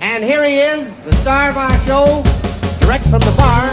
And here he is, the star of our show, direct from the bar.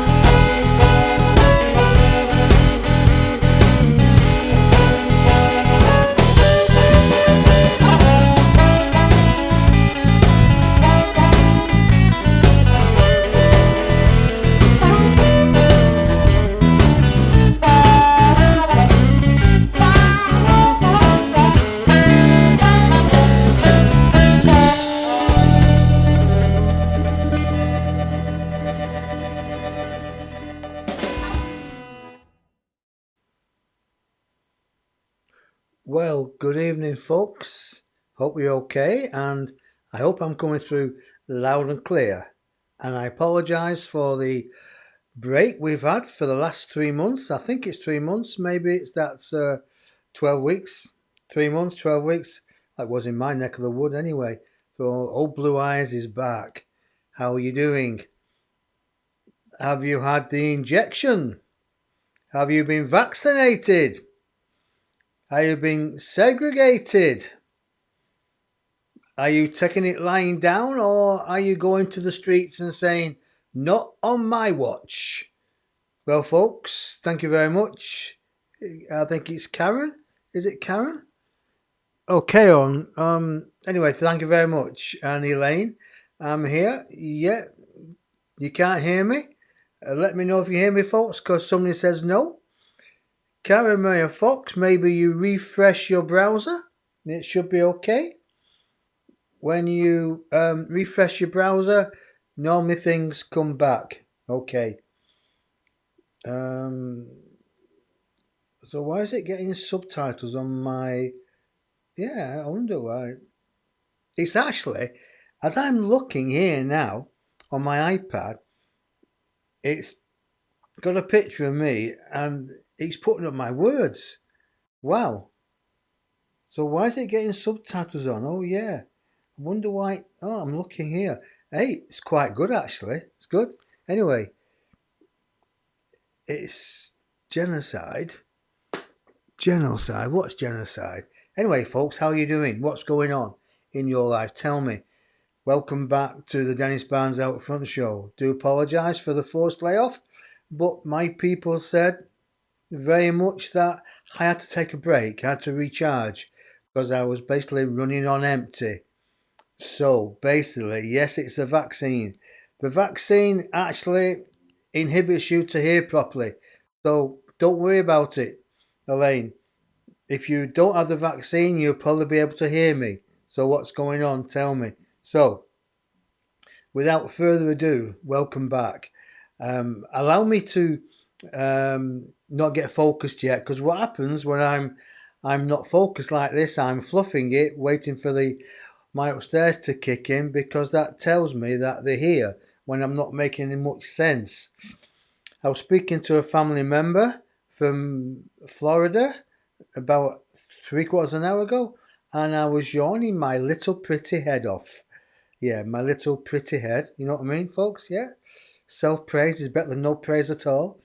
Well, good evening, folks. Hope you're okay, and I hope I'm coming through loud and clear. And I apologise for the break we've had for the last 3 months. I think it's 3 months, maybe that's 12 weeks. 3 months, 12 weeks. That was in my neck of the wood anyway. So, old Blue Eyes is back. How are you doing? Have you had the injection? Have you been vaccinated? Are you being segregated? Are you taking it lying down, or are you going to the streets and saying, not on my watch? Well, folks, thank you very much. I think it's Karen. Is it Karen? Okay, anyway, thank you very much. And Elaine, I'm here. Yeah, you can't hear me? Let me know if you hear me, folks, because somebody says no. Karen Maria Fox, maybe you refresh your browser. It should be okay. When you refresh your browser, normally things come back. Okay. So why is it getting subtitles on my... Yeah, I wonder why. It's actually, as I'm looking here now on my iPad, it's got a picture of me and it's putting up my words. Wow. So why is it getting subtitles on? Oh, yeah. I wonder why. Oh, I'm looking here. Hey, it's quite good actually. It's good. Anyway, it's genocide. Genocide? What's genocide? Anyway, folks, how are you doing? What's going on in your life? Tell me. Welcome back to the Dennis Barnes Out Front Show. Do apologise for the forced layoff, but my people said very much that I had to take a break, I had to recharge because I was basically running on empty. So basically, yes, it's the vaccine. The vaccine actually inhibits you to hear properly. So don't worry about it, Elaine. If you don't have the vaccine, you'll probably be able to hear me. So what's going on? Tell me. So without further ado, welcome back. Allow me to not get focused yet, because what happens when I'm not focused like this? I'm fluffing it, waiting for the my upstairs to kick in, because that tells me that they're here when I'm not making much sense. I was speaking to a family member from Florida about three-quarters of an hour ago, and I was yawning my little pretty head off. Yeah, my little pretty head. You know what I mean, folks? Yeah. Self praise is better than no praise at all.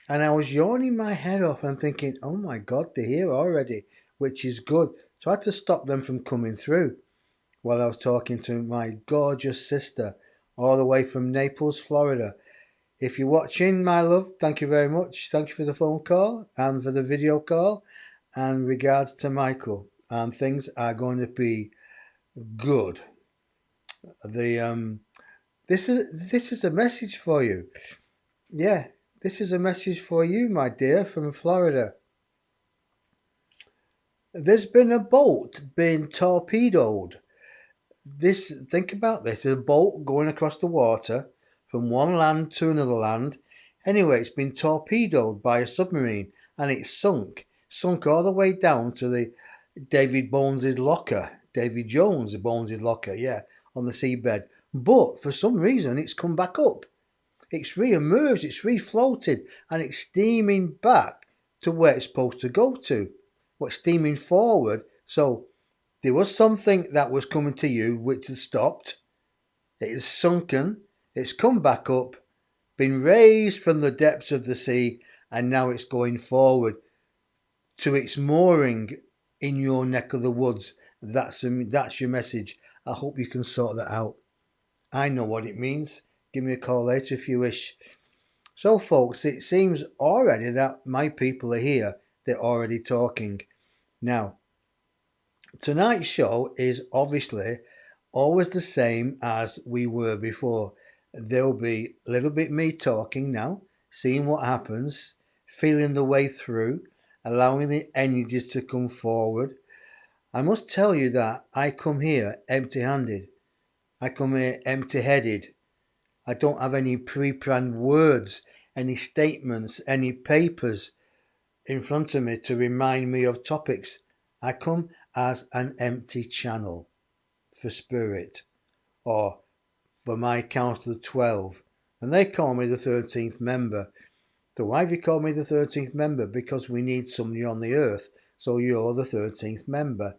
And I was yawning my head off and I'm thinking, oh my God, they're here already, which is good. So I had to stop them from coming through while I was talking to my gorgeous sister all the way from Naples, Florida. If you're watching, my love, thank you very much. Thank you for the phone call and for the video call. And regards to Michael, things are going to be good. The this is a message for you. Yeah, this is a message for you, my dear, from Florida. There's been a boat being torpedoed. Think about this: a boat going across the water from one land to another land. Anyway, it's been torpedoed by a submarine and it's sunk all the way down to the David Bones's locker, David Jones Bones's locker, yeah, on the seabed. But for some reason, it's come back up. It's re-emerged, it's refloated, and it's steaming back to where it's supposed to go to. What's steaming forward? So there was something that was coming to you which has stopped. It is sunken. It's come back up, been raised from the depths of the sea, and now it's going forward to its mooring in your neck of the woods. That's your message. I hope you can sort that out. I know what it means. Give me a call later if you wish. So, folks, it seems already that my people are here. They're already talking. Now, tonight's show is obviously always the same as we were before. There'll be a little bit me talking now, seeing what happens, feeling the way through, allowing the energies to come forward. I must tell you that I come here empty handed. I come here empty headed. I don't have any pre-planned words, any statements, any papers in front of me to remind me of topics. I come as an empty channel for spirit, or for my council of 12, and they call me the 13th member. So why have you called me the 13th member? Because we need somebody on the earth, so you're the 13th member.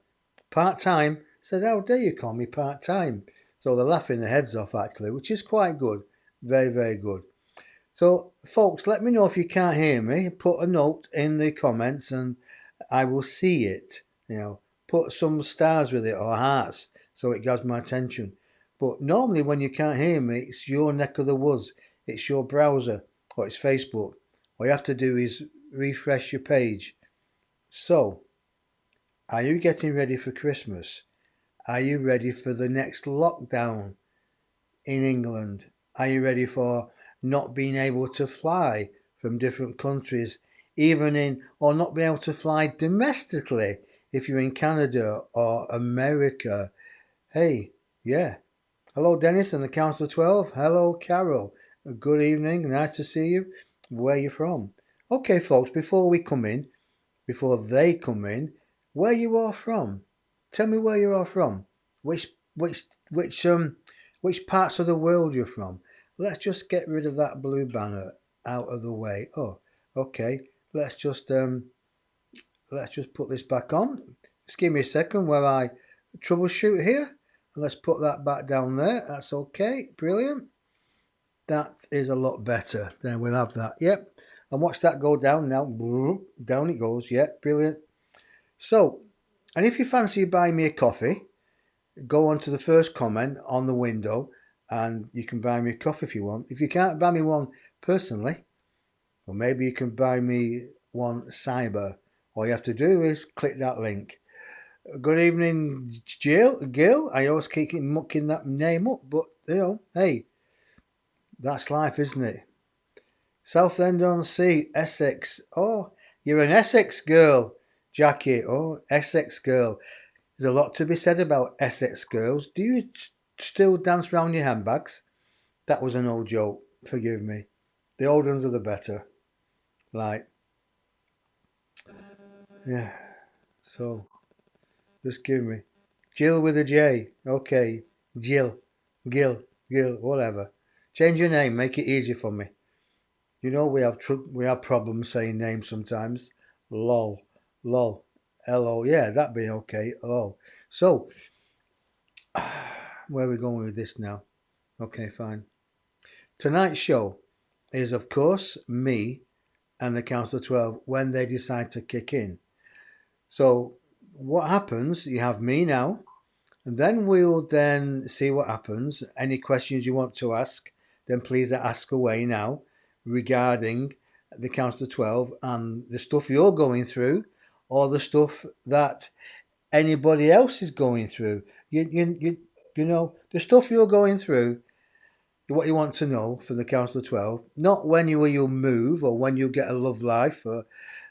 Part-time? Said, how dare you call me part-time? So they're laughing their heads off actually, which is quite good. Very, very good. So, folks, let me know if you can't hear me. Put a note in the comments and I will see it. Put some stars with it or hearts so it grabs my attention. But normally, when you can't hear me, it's your neck of the woods, it's your browser or it's Facebook. All you have to do is refresh your page. So, are you getting ready for Christmas? Are you ready for the next lockdown in England? Are you ready for not being able to fly from different countries, even in, or not being able to fly domestically if you're in Canada or America? Hey, yeah. Hello, Dennis and the Council of 12. Hello, Carol. Good evening. Nice to see you. Where are you from? Okay, folks, before they come in, where you are from? Tell me where you are from. Which which which which parts of the world you're from. Let's just get rid of that blue banner out of the way. Oh, okay. Let's just put this back on. Just give me a second while I troubleshoot here. Let's put that back down there. That's okay. Brilliant. That is a lot better. Then we'll have that. Yep. And watch that go down now. Down it goes. Yep. Brilliant. So, and if you fancy buying me a coffee, go on to the first comment on the window and you can buy me a coffee if you want. If you can't buy me one personally, or maybe you can buy me one cyber. All you have to do is click that link. Good evening, Gil. I always keep mucking that name up, but hey, that's life, isn't it? Southend-on-Sea, Essex. Oh, you're an Essex girl, Jackie. Oh, Essex girl. There's a lot to be said about Essex girls. Do you still dance round your handbags? That was an old joke. Forgive me. The old ones are the better. Like, yeah. So, just give me. Jill with a J. Okay. Jill. Gil. Whatever. Change your name. Make it easier for me. You know we have problems saying names sometimes. Lol. Lol. Lo. Yeah, that'd be okay. Lol. So, where are we going with this now? Okay, fine. Tonight's show is, of course, me and the Council of 12 when they decide to kick in. So, what happens? You have me now, and then we'll then see what happens. Any questions you want to ask, then please ask away now regarding the Council of 12 and the stuff you're going through or the stuff that anybody else is going through. You know, the stuff you're going through, what you want to know for the Council of 12, not when you'll move or when you get a love life or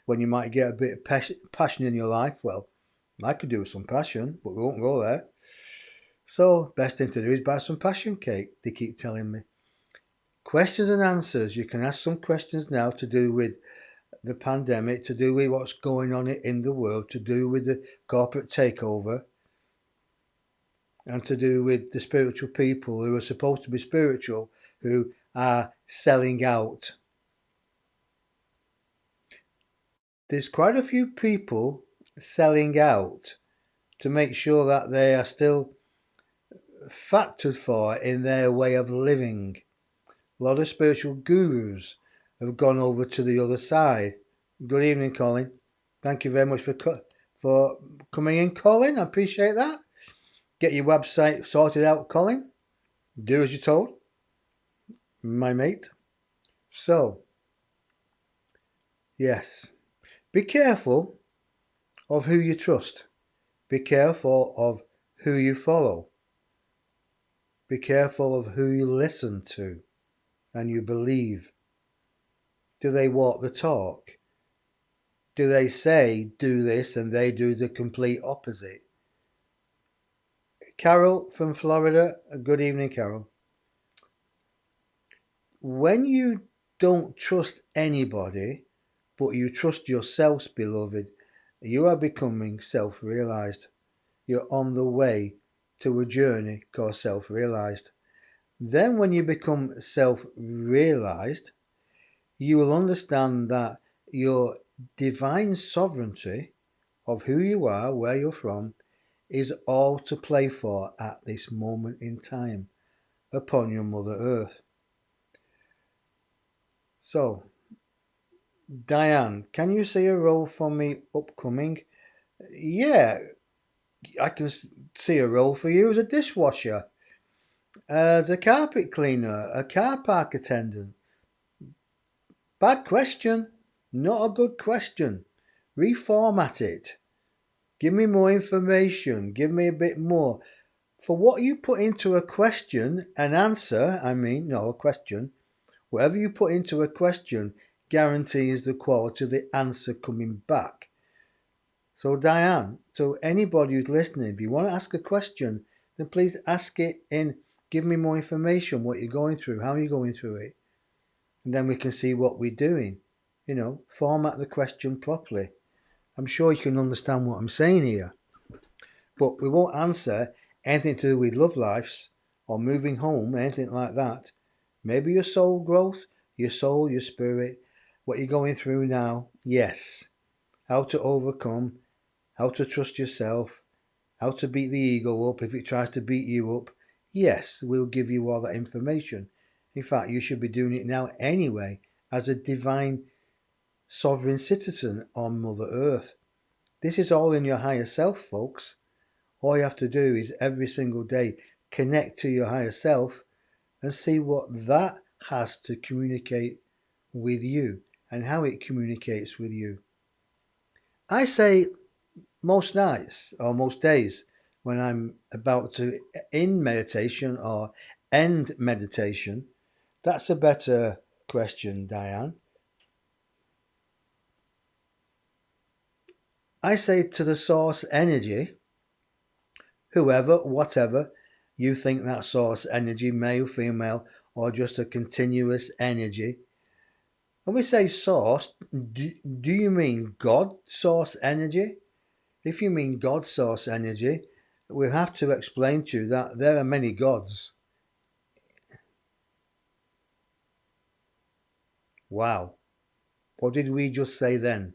when you might get a bit of passion in your life. Well, I could do with some passion, but we won't go there. So, best thing to do is buy some passion cake, they keep telling me. Questions and answers. You can ask some questions now to do with the pandemic, to do with what's going on in the world, to do with the corporate takeover, and to do with the spiritual people who are supposed to be spiritual who are selling out. There's quite a few people selling out to make sure that they are still factored for in their way of living. A lot of spiritual gurus have gone over to the other side. Good evening, Colin. Thank you very much for coming in, Colin. I appreciate that. Get your website sorted out, Colin. Do as you're told, my mate. So, yes, be careful of who you trust. Be careful of who you follow. Be careful of who you listen to and you believe. Do they walk the talk? Do they say do this and they do the complete opposite? Carol from Florida, good evening, Carol. When you don't trust anybody, but you trust yourselves, beloved, you are becoming self-realized. You're on the way to a journey called self-realized. Then when you become self-realized, you will understand that your divine sovereignty of who you are, where you're from, is all to play for at this moment in time upon your Mother Earth. So, Diane, can you see a role for me upcoming? Yeah, I can see a role for you as a dishwasher, as a carpet cleaner, a car park attendant. Bad question. Not a good question. Reformat it. Give me more information. Give me a bit more. For what you put into a question, a question, whatever you put into a question guarantees the quality of the answer coming back. So, Diane, to anybody who's listening, if you want to ask a question, then please ask it in, give me more information, what you're going through, how you're going through it. And then we can see what we're doing. Format the question properly. I'm sure you can understand what I'm saying here. But we won't answer anything to do with love lives or moving home, anything like that. Maybe your soul growth, your soul, your spirit, what you're going through now, yes. How to overcome, how to trust yourself, how to beat the ego up if it tries to beat you up. Yes, we'll give you all that information. In fact, you should be doing it now anyway as a divine sovereign citizen on Mother Earth. This is all in your higher self, folks. All you have to do is every single day connect to your higher self and see what that has to communicate with you and how it communicates with you. I say most nights or most days when I'm about to end meditation or end meditation. That's a better question, Diane. I say to the source energy, whoever, whatever you think that source energy, male, female, or just a continuous energy. When we say source, do you mean God source energy? If you mean God source energy, we'll have to explain to you that there are many gods. Wow. What did we just say then?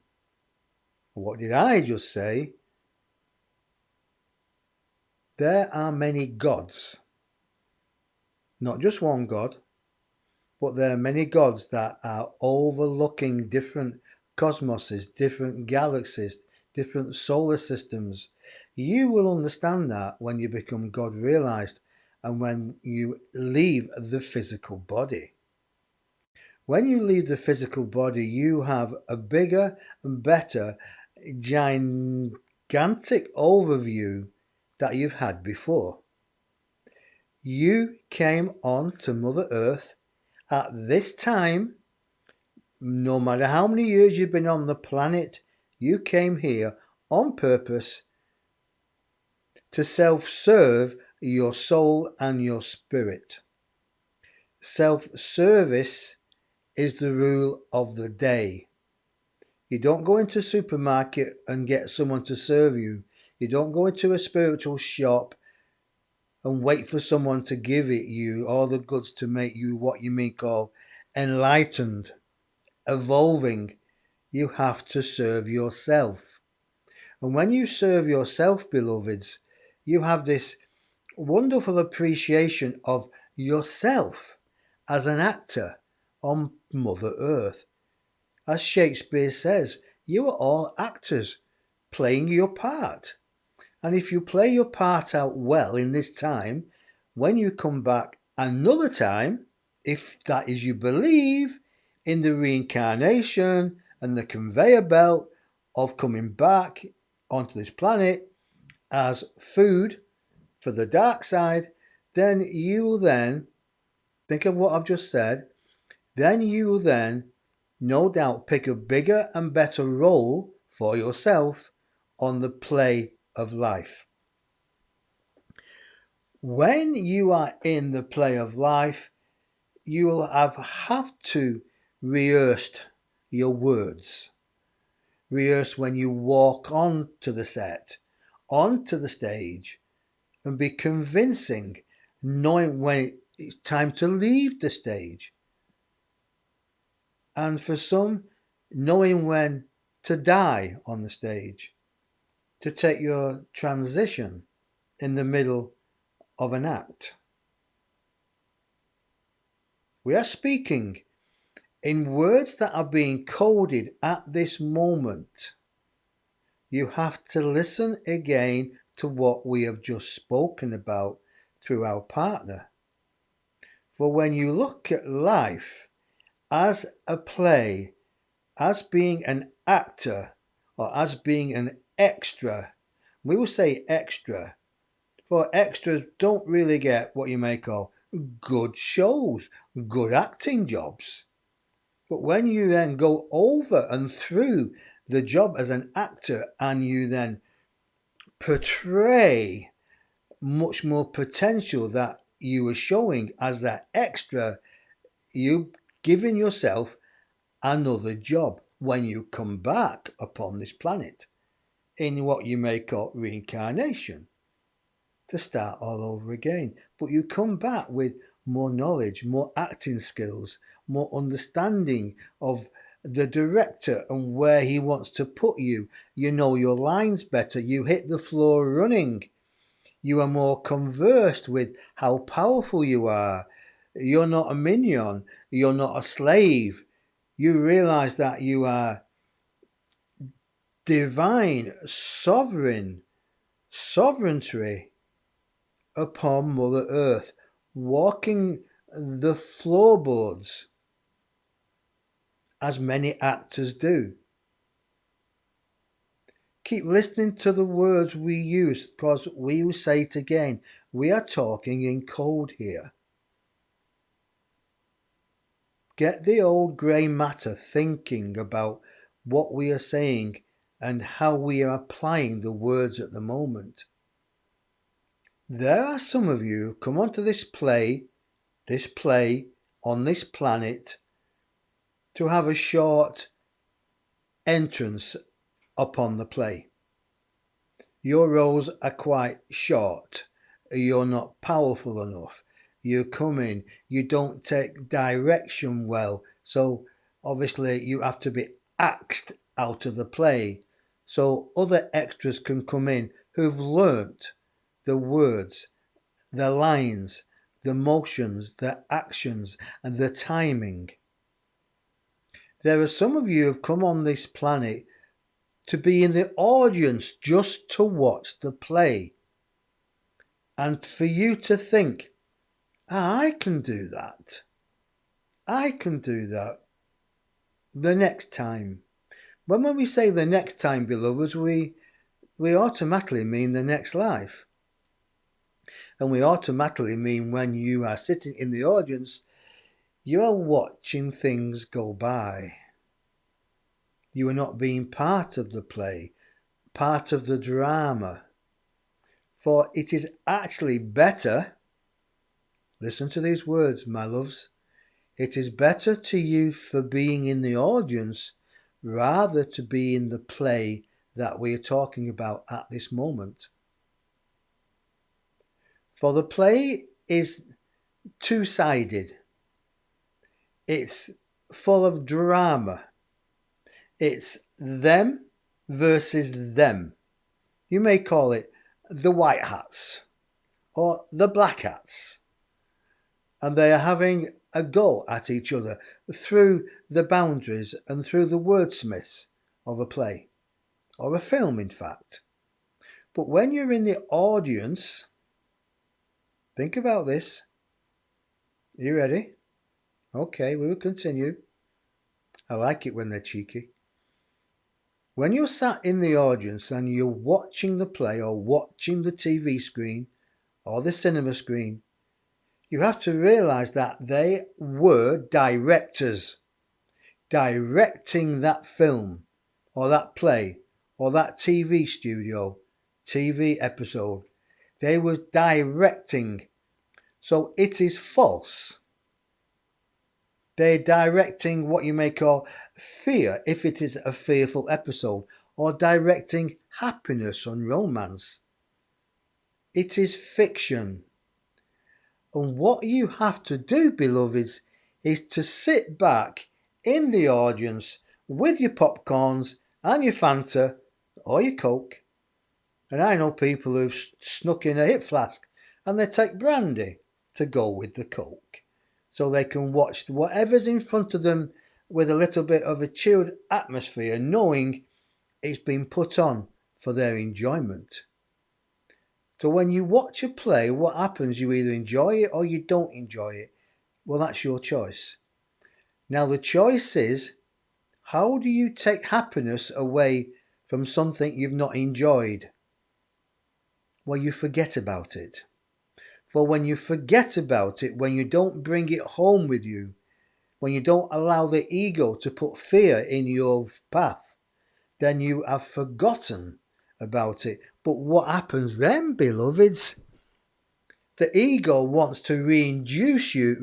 What did I just say? There are many gods. Not just one God, but there are many gods that are overlooking different cosmoses, different galaxies, different solar systems. You will understand that when you become God realized and when you leave the physical body. When you leave the physical body, you have a bigger and better, gigantic overview that you've had before. You came on to Mother Earth at this time. No matter how many years you've been on the planet, you came here on purpose to self-serve your soul and your spirit. Self-service is the rule of the day. You don't go into a supermarket and get someone to serve you. You don't go into a spiritual shop and wait for someone to give it you all the goods to make you what you may call enlightened, evolving. You have to serve yourself. And when you serve yourself, beloveds, you have this wonderful appreciation of yourself as an actor on Mother Earth. As Shakespeare says, you are all actors playing your part. And if you play your part out well in this time, when you come back another time, if that is you believe in the reincarnation and the conveyor belt of coming back onto this planet as food for the dark side, then you will then, think of what I've just said, then you will then no doubt pick a bigger and better role for yourself on the play of life. When you are in the play of life, you will have to rehearse your words. Rehearse when you walk onto the set, onto the stage, and be convincing, knowing when it's time to leave the stage. And for some, knowing when to die on the stage, to take your transition in the middle of an act. We are speaking in words that are being coded at this moment. You have to listen again to what we have just spoken about through our partner. For when you look at life as a play, as being an actor, or as being an extra, we will say extra, for extras don't really get what you may call good shows, good acting jobs. But when you then go over and through the job as an actor and you then portray much more potential that you were showing as that extra, you giving yourself another job when you come back upon this planet in what you may call reincarnation, to start all over again. But you come back with more knowledge, more acting skills, more understanding of the director and where he wants to put you. You know your lines better. You hit the floor running. You are more conversed with how powerful you are. You're not a minion. You're not a slave. You realize that you are divine, sovereignty upon Mother Earth, walking the floorboards as many actors do. Keep listening to the words we use, because we will say it again. We are talking in code here. Get the old grey matter thinking about what we are saying and how we are applying the words at the moment. There are some of you who come onto this play on this planet to have a short entrance upon the play. Your roles are quite short. You're not powerful enough. You come in, you don't take direction well, so obviously you have to be axed out of the play. So other extras can come in who've learnt the words, the lines, the motions, the actions, and the timing. There are some of you who've come on this planet to be in the audience just to watch the play. And for you to think, I can do that. I can do that the next time. When we say the next time, beloveds, we automatically mean the next life. And we automatically mean when you are sitting in the audience, you are watching things go by. You are not being part of the play, part of the drama. For it is actually better, listen to these words, my loves, it is better to you for being in the audience rather to be in the play that we are talking about at this moment. For the play is two-sided. It's full of drama. It's them versus them. You may call it the white hats or the black hats. And they are having a go at each other through the boundaries and through the wordsmiths of a play, or a film in fact. But when you're in the audience, think about this. Are you ready? Okay, we will continue. I like it when they're cheeky. When you're sat in the audience and you're watching the play or watching the TV screen or the cinema screen, you have to realise that they were directors directing that film or that play or that TV studio, TV episode. They was directing. So it is false. They're directing what you may call fear, if it is a fearful episode, or directing happiness and romance. It is fiction. And what you have to do, beloveds, is to sit back in the audience with your popcorns and your Fanta or your Coke. And I know people who've snuck in a hip flask and they take brandy to go with the Coke, so they can watch whatever's in front of them with a little bit of a chilled atmosphere, knowing it's been put on for their enjoyment. So when you watch a play, what happens? You either enjoy it or you don't enjoy it. Well, that's your choice. Now the choice is, how do you take happiness away from something you've not enjoyed? Well, you forget about it. For when you forget about it, when you don't bring it home with you, when you don't allow the ego to put fear in your path, then you have forgotten about it. But what happens then, beloveds? The ego wants to reintroduce you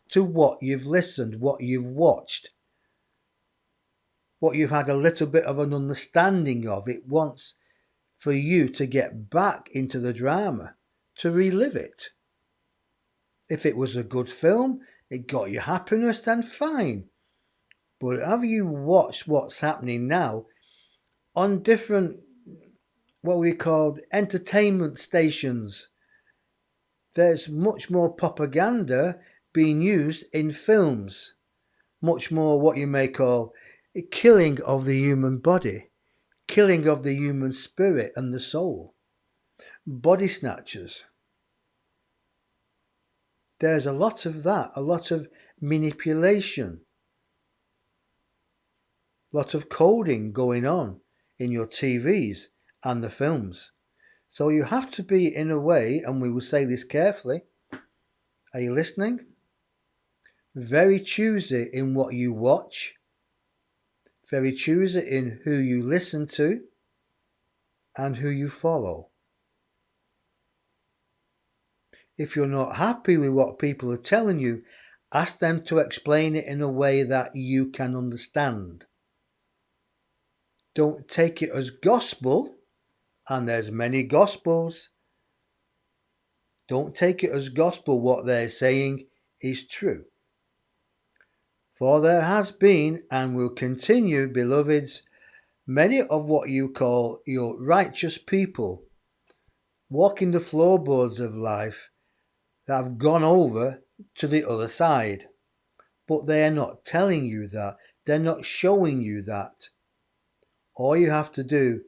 to what you've listened, what you've watched, what you've had a little bit of an understanding of. It wants for you to get back into the drama, to relive it. If it was a good film, it got you happiness, then fine. But have you watched what's happening now on different, what we call entertainment stations? There's much more propaganda being used in films, much more what you may call a killing of the human body, killing of the human spirit and the soul, body snatchers. There's a lot of that, a lot of manipulation, a lot of coding going on in your TVs and the films. So you have to be, in a way, and we will say this carefully, are you listening? Very choosy in what you watch, very choosy in who you listen to and who you follow. If you're not happy with what people are telling you, ask them to explain it in a way that you can understand. Don't take it as gospel, and there's many gospels. Don't take it as gospel what they're saying is true. For there has been and will continue, beloveds, many of what you call your righteous people walking the floorboards of life that have gone over to the other side. But they are not telling you that. They're not showing you that. All you have to do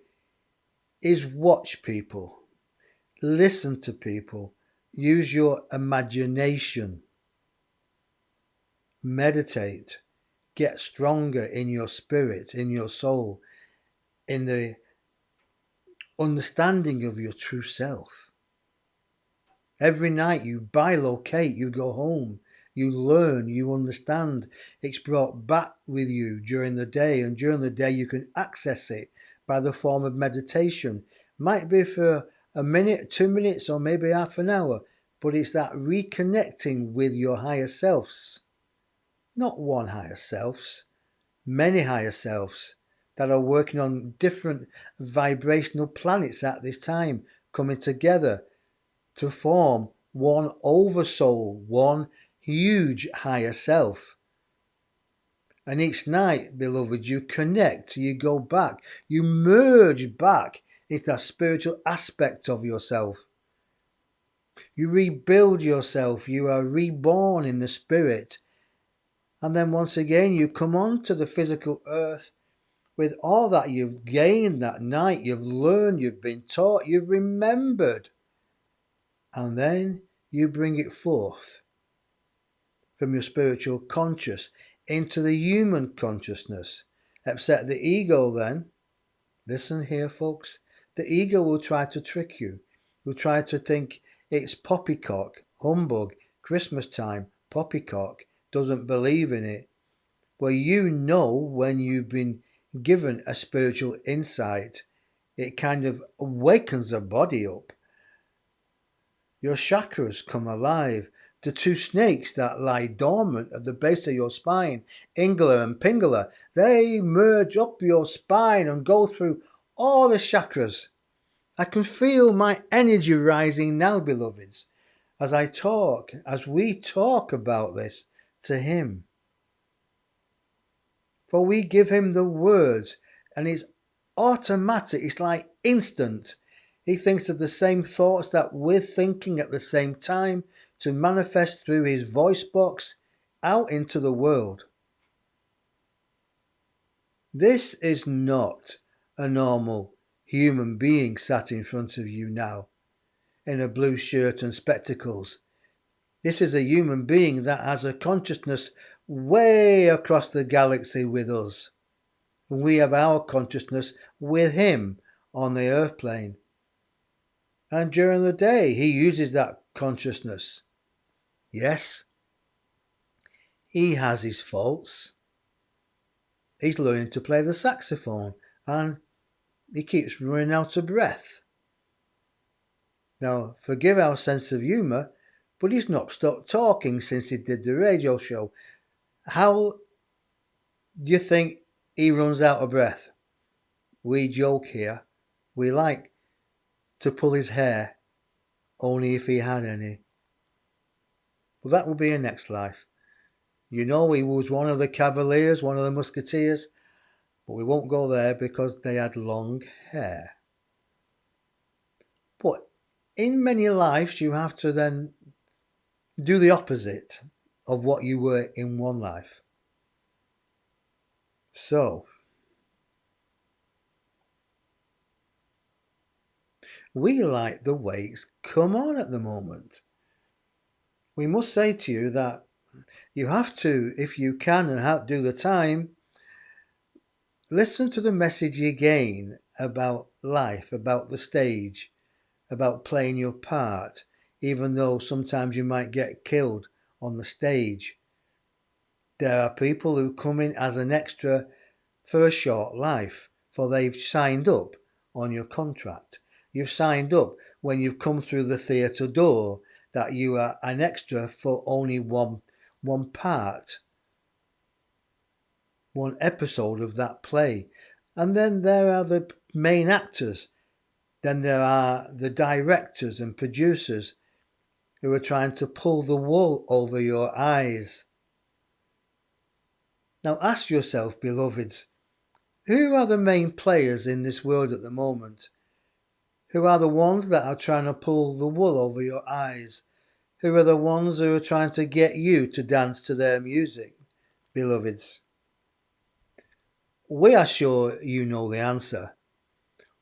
is watch people, listen to people, use your imagination, meditate, get stronger in your spirit, in your soul, in the understanding of your true self. Every night you bilocate, you go home, you learn, you understand. It's brought back with you during the day, and during the day you can access it by the form of meditation. Might be for a minute, 2 minutes, or maybe half an hour, but it's that reconnecting with your higher selves. Not one higher selves, many higher selves that are working on different vibrational planets at this time, coming together to form one oversoul, one huge higher self. And each night, beloved, you connect, you go back, you merge back into that spiritual aspect of yourself. You rebuild yourself, you are reborn in the spirit. And then once again, you come on to the physical earth with all that you've gained that night, you've learned, you've been taught, you've remembered. And then you bring it forth from your spiritual conscious into the human consciousness. Upset the ego then. Listen here, folks. The ego will try to trick you. Will try to think it's poppycock, humbug, Christmas time, poppycock, doesn't believe in it. Well, you know when you've been given a spiritual insight, it kind of awakens the body up. Your chakras come alive. The two snakes that lie dormant at the base of your spine, Ingala and Pingala, they merge up your spine and go through all the chakras. I can feel my energy rising now, beloveds, as I talk, as we talk about this to him. For we give him the words, and it's automatic, it's like instant. He thinks of the same thoughts that we're thinking at the same time to manifest through his voice box out into the world. This is not a normal human being sat in front of you now in a blue shirt and spectacles. This is a human being that has a consciousness way across the galaxy with us. We have our consciousness with him on the earth plane. And during the day, he uses that consciousness. Yes, he has his faults. He's learning to play the saxophone and he keeps running out of breath. Now, forgive our sense of humour, but he's not stopped talking since he did the radio show. How do you think he runs out of breath? We joke here. We like to pull his hair, only if he had any. Well, that will be a next life. You know, he was one of the Cavaliers, one of the Musketeers, but we won't go there because they had long hair. But in many lives, you have to then do the opposite of what you were in one life. So, we like the way it's come on at the moment. We must say to you that you have to, if you can and outdo the time, listen to the message again about life, about the stage, about playing your part, even though sometimes you might get killed on the stage. There are people who come in as an extra for a short life, for they've signed up on your contract. You've signed up when you've come through the theatre door that you are an extra for only one part, one episode of that play. And then there are the main actors. Then there are the directors and producers who are trying to pull the wool over your eyes. Now ask yourself, beloveds, who are the main players in this world at the moment? Who are the ones that are trying to pull the wool over your eyes? Who are the ones who are trying to get you to dance to their music, beloveds? We are sure you know the answer.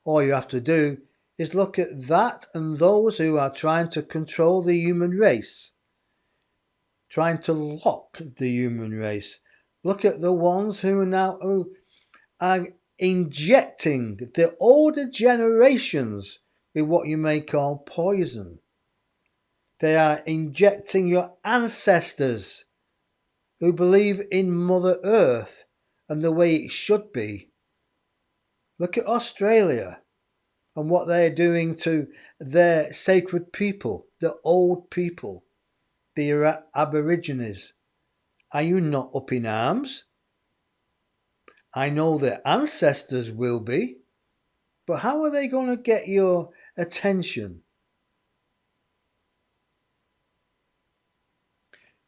All you have to do is look at that and those who are trying to control the human race, trying to lock the human race. Look at the ones who are injecting the older generations with what you may call poison. They are injecting your ancestors who believe in Mother Earth and the way it should be. Look at Australia and what they're doing to their sacred people, the old people, the Aborigines. Are you not up in arms? I know their ancestors will be, but how are they going to get your attention?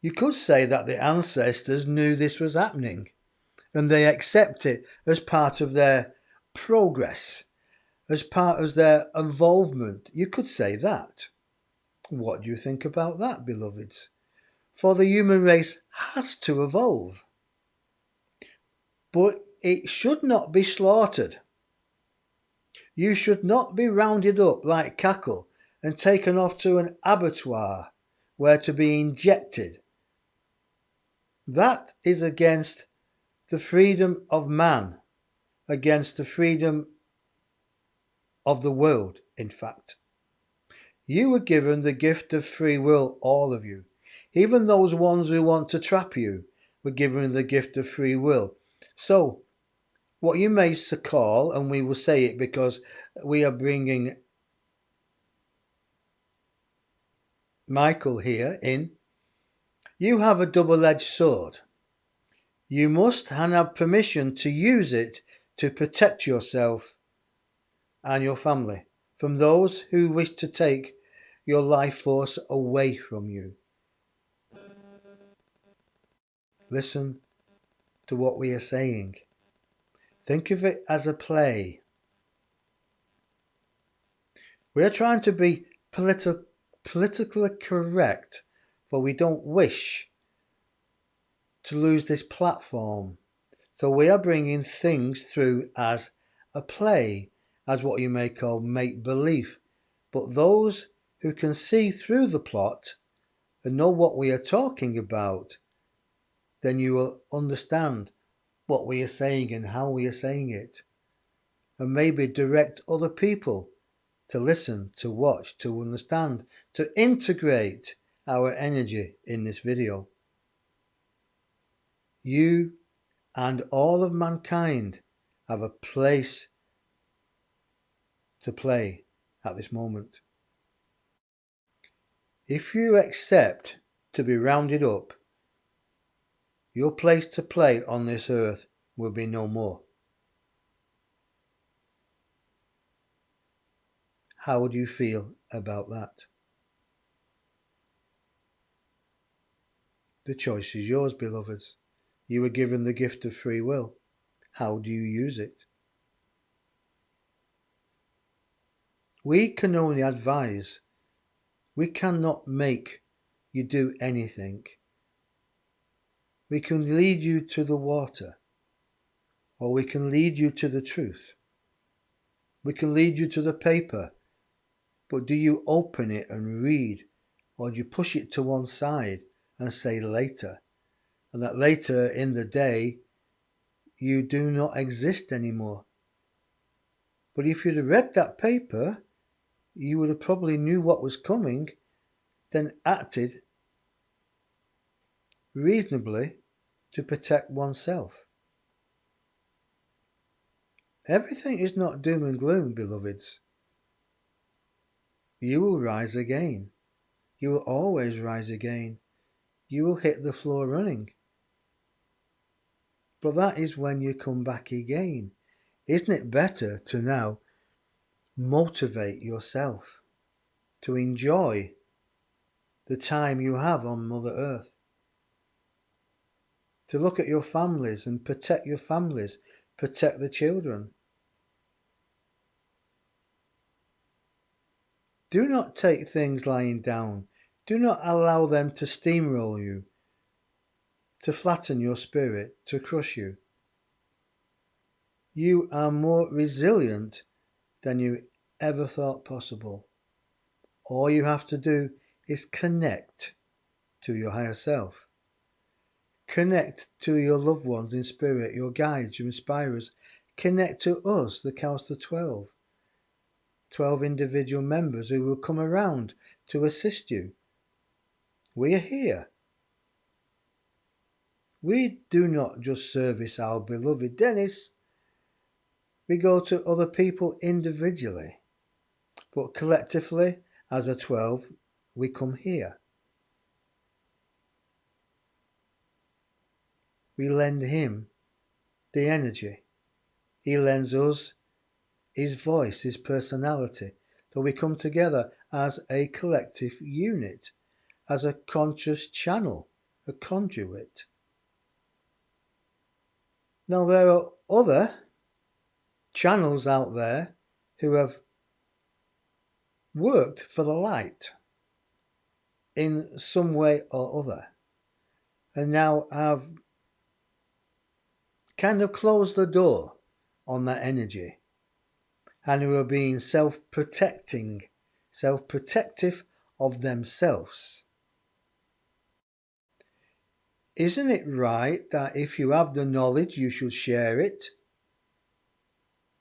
You could say that the ancestors knew this was happening and they accept it as part of their progress, as part of their involvement. You could say that. What do you think about that, beloveds? For the human race has to evolve. But it should not be slaughtered. You should not be rounded up like cattle and taken off to an abattoir where to be injected. That is against the freedom of man, against the freedom of the world, in fact. You were given the gift of free will, all of you. Even those ones who want to trap you were given the gift of free will. So, what you may call, and we will say it because we are bringing Michael here in, you have a double-edged sword. You must have permission to use it to protect yourself and your family from those who wish to take your life force away from you. Listen to what we are saying. Think of it as a play. We are trying to be politically correct, for we don't wish to lose this platform. So we are bringing things through as a play, as what you may call make-believe. But those who can see through the plot and know what we are talking about, then you will understand what we are saying and how we are saying it. And maybe direct other people to listen, to watch, to understand, to integrate our energy in this video. You and all of mankind have a place to play at this moment. If you accept to be rounded up, your place to play on this earth will be no more. How would you feel about that? The choice is yours, beloveds. You were given the gift of free will. How do you use it? We can only advise. We cannot make you do anything. We can lead you to the water, or we can lead you to the truth. We can lead you to the paper, but do you open it and read, or do you push it to one side and say later? And that later in the day, you do not exist anymore. But if you'd have read that paper, you would have probably knew what was coming, then acted reasonably to protect oneself. Everything is not doom and gloom, beloveds. You will rise again. You will always rise again. You will hit the floor running. But that is when you come back again. Isn't it better to now motivate yourself to enjoy the time you have on Mother Earth? To look at your families and protect your families, protect the children. Do not take things lying down. Do not allow them to steamroll you, to flatten your spirit, to crush you. You are more resilient than you ever thought possible. All you have to do is connect to your higher self. Connect to your loved ones in spirit, your guides, your inspirers. Connect to us, the Council of 12. 12 individual members who will come around to assist you. We are here. We do not just service our beloved Dennis. We go to other people individually. But collectively, as a 12, we come here. We lend him the energy. He lends us his voice, his personality. So we come together as a collective unit, as a conscious channel, a conduit. Now there are other channels out there who have worked for the light in some way or other and now have kind of closed the door on that energy and who are being self-protective of themselves. Isn't it right that if you have the knowledge you should share it?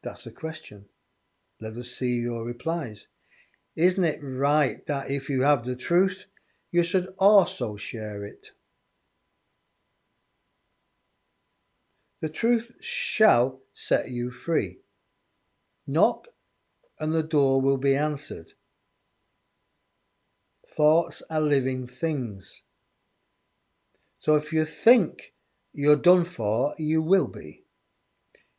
That's a question. Let us see your replies. Isn't it right that if you have the truth you should also share it? The truth shall set you free. Knock and the door will be answered. Thoughts are living things. So if you think you're done for, you will be.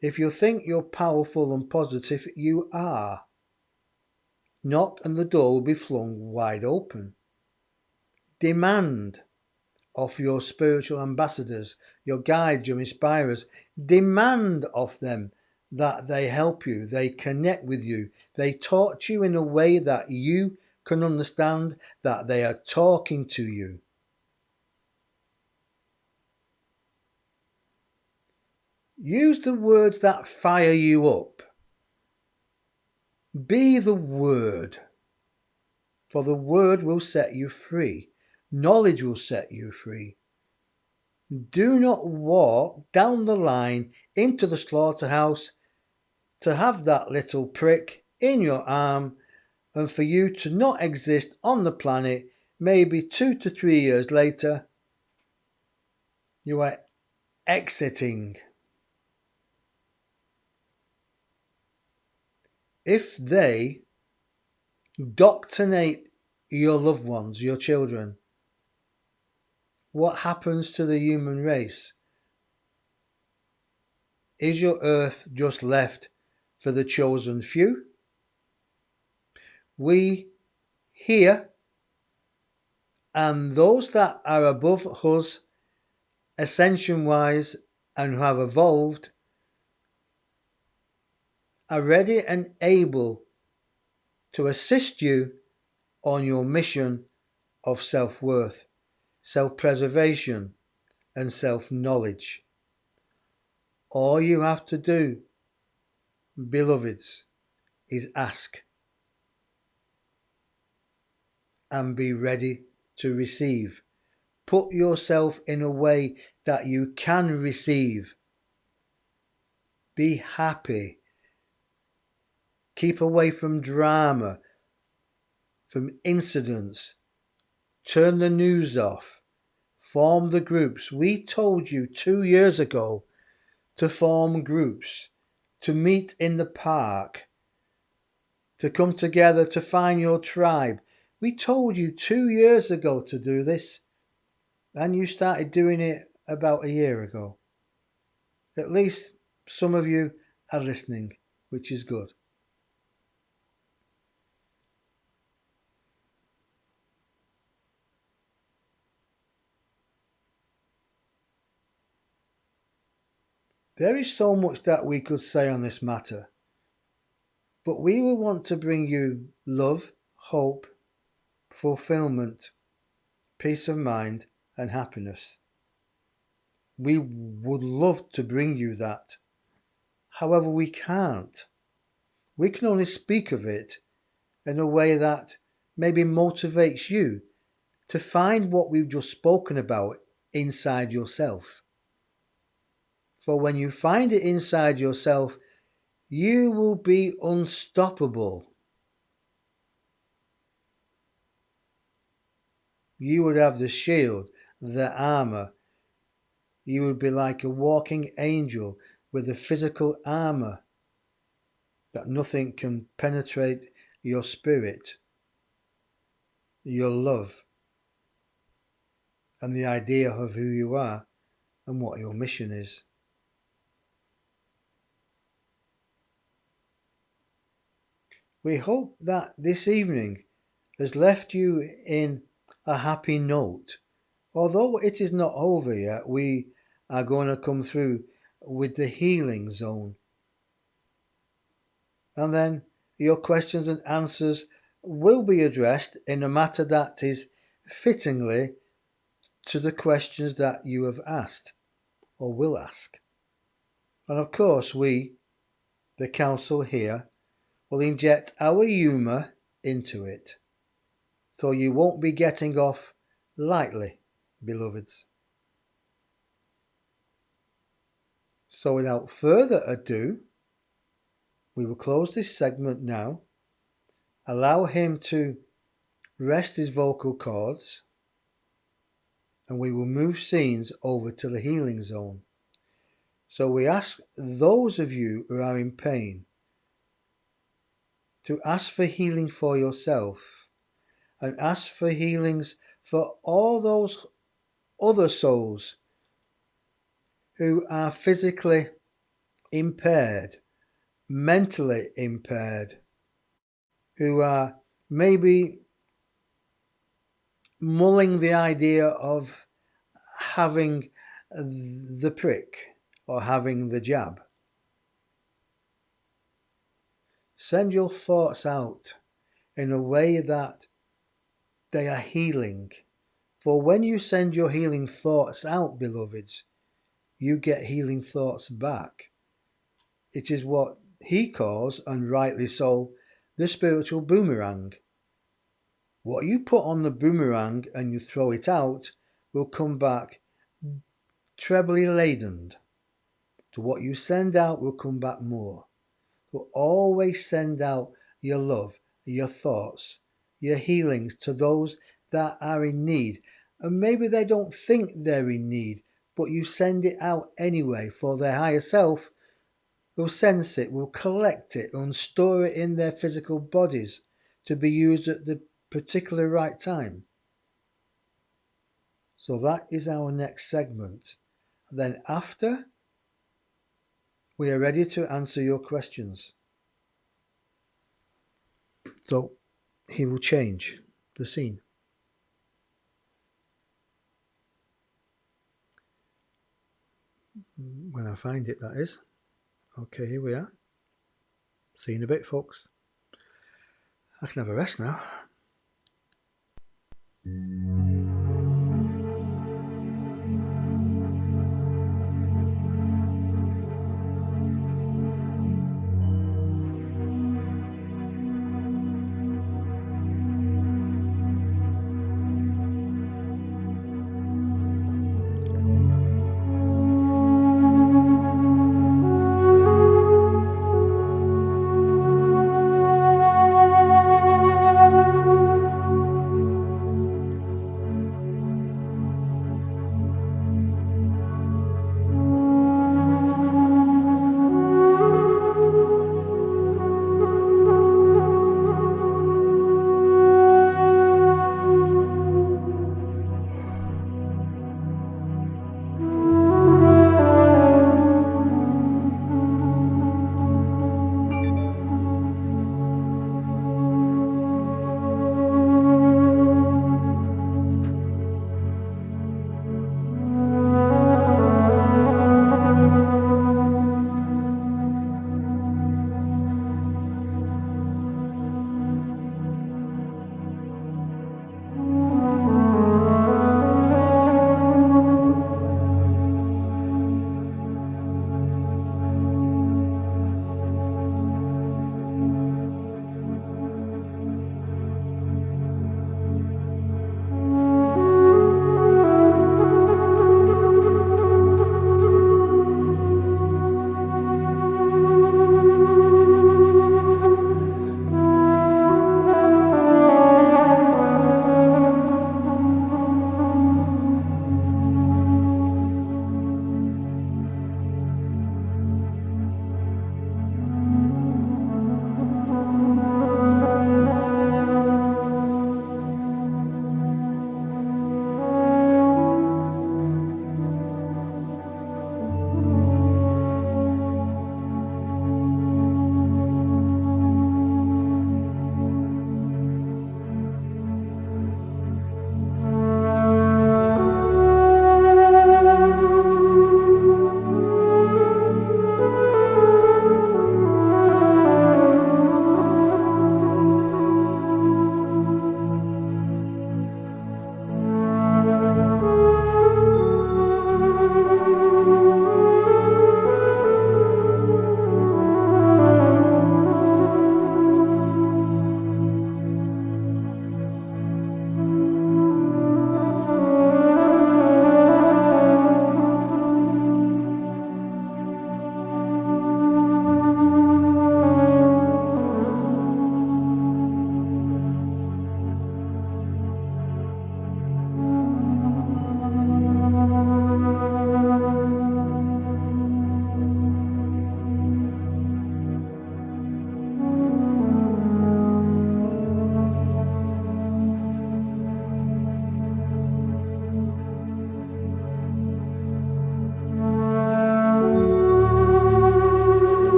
If you think you're powerful and positive, you are. Knock and the door will be flung wide open. Demand of your spiritual ambassadors, your guides, your inspirers. Demand of them that they help you, they connect with you, they talk to you in a way that you can understand that they are talking to you. Use the words that fire you up. Be the word, for the word will set you free. Knowledge will set you free. Do not walk down the line into the slaughterhouse to have that little prick in your arm and for you to not exist on the planet. Maybe 2 to 3 years later, you are exiting. If they doctrinate your loved ones, your children, what happens to the human race? Is your earth just left for the chosen few? We here And those that are above us, ascension wise, and who have evolved, are ready and able to assist you on your mission of self-worth, self-preservation, and self-knowledge. All you have to do, beloveds, is ask and be ready to receive. Put yourself in a way that you can receive. Be happy. Keep away from drama, from incidents. Turn the news off. Form the groups. We told you 2 years ago to form groups, to meet in the park, to come together to find your tribe. We told you 2 years ago to do this, and you started doing it about a year ago. At least some of you are listening, which is good. There is so much that we could say on this matter, but we will want to bring you love, hope, fulfillment, peace of mind, and happiness. We would love to bring you that. However, we can't. We can only speak of it in a way that maybe motivates you to find what we've just spoken about inside yourself. For when you find it inside yourself, you will be unstoppable. You would have the shield, the armor. You would be like a walking angel with the physical armor that nothing can penetrate your spirit, your love, and the idea of who you are and what your mission is. We hope that this evening has left you in a happy note. Although it is not over yet, we are going to come through with the healing zone. And then your questions and answers will be addressed in a matter that is fittingly to the questions that you have asked or will ask. And of course, we, the council here, will inject our humour into it. So you won't be getting off lightly, beloveds. So without further ado, we will close this segment now, allow him to rest his vocal cords, and we will move scenes over to the healing zone. So we ask those of you who are in pain to ask for healing for yourself and ask for healings for all those other souls who are physically impaired, mentally impaired, who are maybe mulling the idea of having the prick or having the jab. Send your thoughts out in a way that they are healing. For when you send your healing thoughts out, beloveds, you get healing thoughts back. It is what he calls, and rightly so, the spiritual boomerang. What you put on the boomerang and you throw it out will come back trebly laden. To what you send out will come back more. So always send out your love, your thoughts, your healings to those that are in need. And maybe they don't think they're in need, but you send it out anyway, for their higher self will sense it, will collect it, and store it in their physical bodies to be used at the particular right time. So that is our next segment. Then after, we are ready to answer your questions. So he will change the scene. When I find it, that is. Okay, here we are. See you in a bit, folks. I can have a rest now.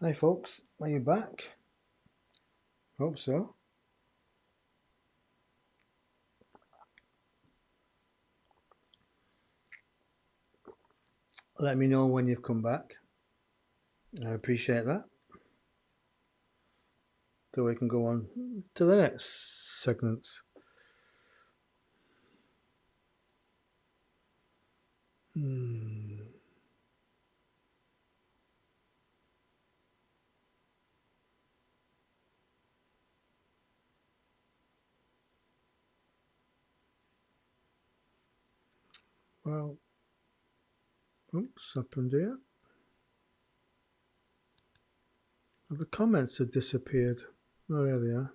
Hi folks, are you back? Hope so. Let me know when you've come back. I appreciate that. So we can go on to the next segments. Well, oops, happened here. The comments have disappeared. Oh, there they are.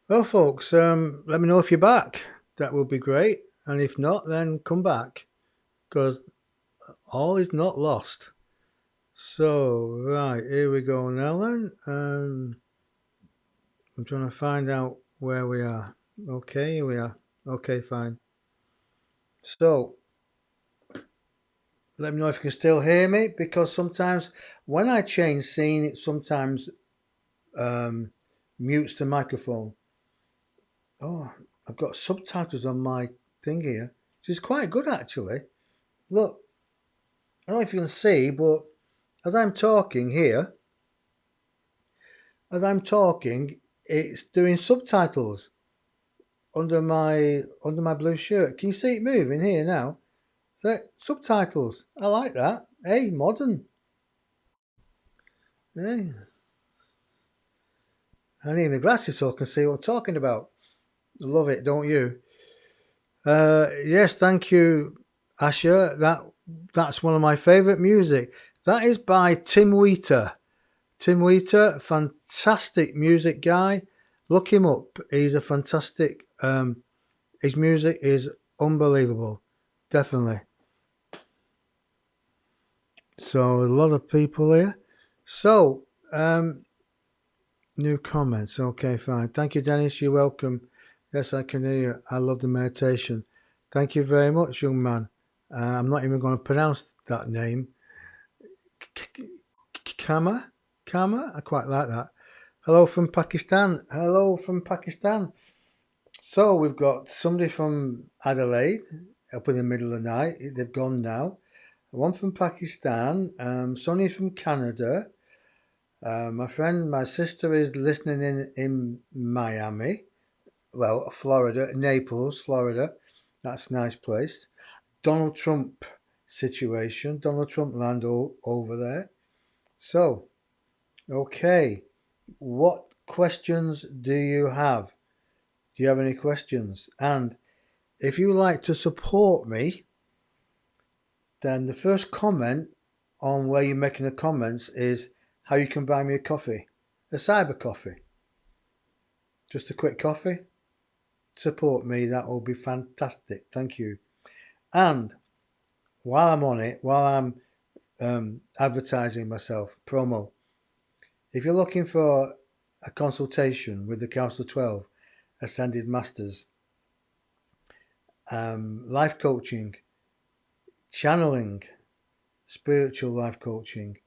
Well, folks, let me know if you're back. That would be great. And if not, then come back because all is not lost. So, right, here we go now then. I'm trying to find out where we are. Okay, here we are. Okay, fine. So, let me know if you can still hear me because sometimes when I change scene, it sometimes mutes the microphone. Oh, I've got subtitles on my thing here, which is quite good actually. Look, I don't know if you can see, but as I'm talking here, it's doing subtitles under my blue shirt. Can you see it moving here now? So subtitles. I like that. Hey, modern. Hey. I need my glasses so I can see what I'm talking about. Love it, don't you? Yes, thank you, Asher. That's one of my favourite music. That is by Tim Wheater. Tim Wheater, fantastic music guy. Look him up. He's a fantastic. His music is unbelievable. Definitely. So a lot of people here. So new comments. Okay, fine. Thank you, Dennis. You're welcome. Yes, I can hear you. I love the meditation. Thank you very much, young man. I'm not even going to pronounce that name. Kama? Karma, I quite like that. Hello from Pakistan. Hello from Pakistan. So we've got somebody from Adelaide up in the middle of the night. They've gone now. One from Pakistan. Sonny from Canada. My sister is listening in Miami. Well, Florida, Naples, Florida. That's a nice place. Donald Trump situation. Donald Trump land over there. So, okay. What questions do you have? Do you have any questions? And if you like to support me, then the first comment on where you're making the comments is how you can buy me a coffee, a cyber coffee. Just a quick coffee. Support me, that will be fantastic. Thank you. And while I'm on it, while I'm advertising myself, promo, if you're looking for a consultation with the Council 12 Ascended Masters, life coaching, channeling, spiritual life coaching,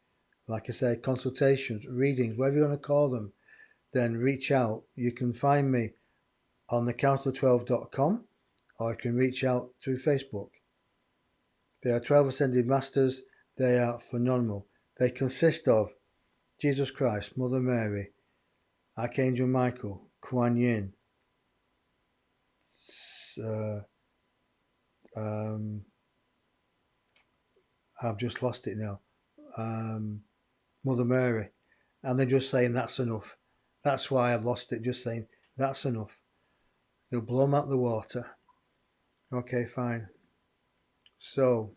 like I say, consultations, readings, whatever you want to call them, then reach out. You can find me on thecouncil12.com or you can reach out through Facebook. There are 12 Ascended Masters. They are phenomenal. They consist of Jesus Christ, Mother Mary, Archangel Michael, Kuan Yin, I've just lost it now, Mother Mary. And they're just saying that's enough. That's why I've lost it, just saying that's enough. You'll blow them out the water. Okay, fine. So,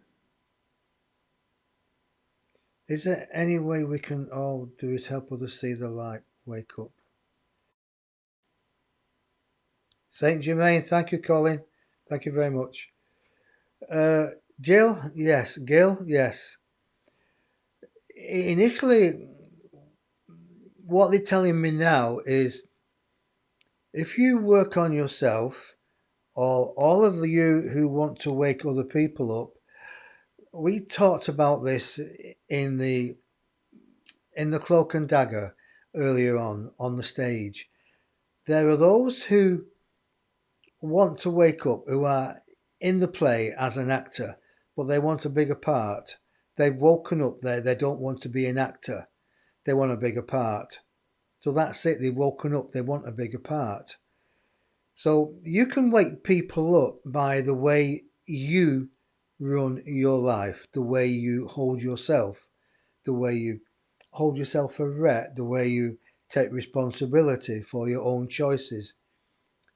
is there any way we can all do it, help others see the light, wake up? Saint Germain, thank you, Colin. Thank you very much. Jill, yes. Gil, yes. Initially, what they're telling me now is if you work on yourself, or all of you who want to wake other people up, we talked about this in the Cloak and Dagger earlier on the stage. There are those who want to wake up, who are in the play as an actor, but they want a bigger part. They've woken up there. They don't want to be an actor. They want a bigger part. So that's it. They've woken up. They want a bigger part. So you can wake people up by the way you run your life, the way you hold yourself, the way you hold yourself erect, the way you take responsibility for your own choices.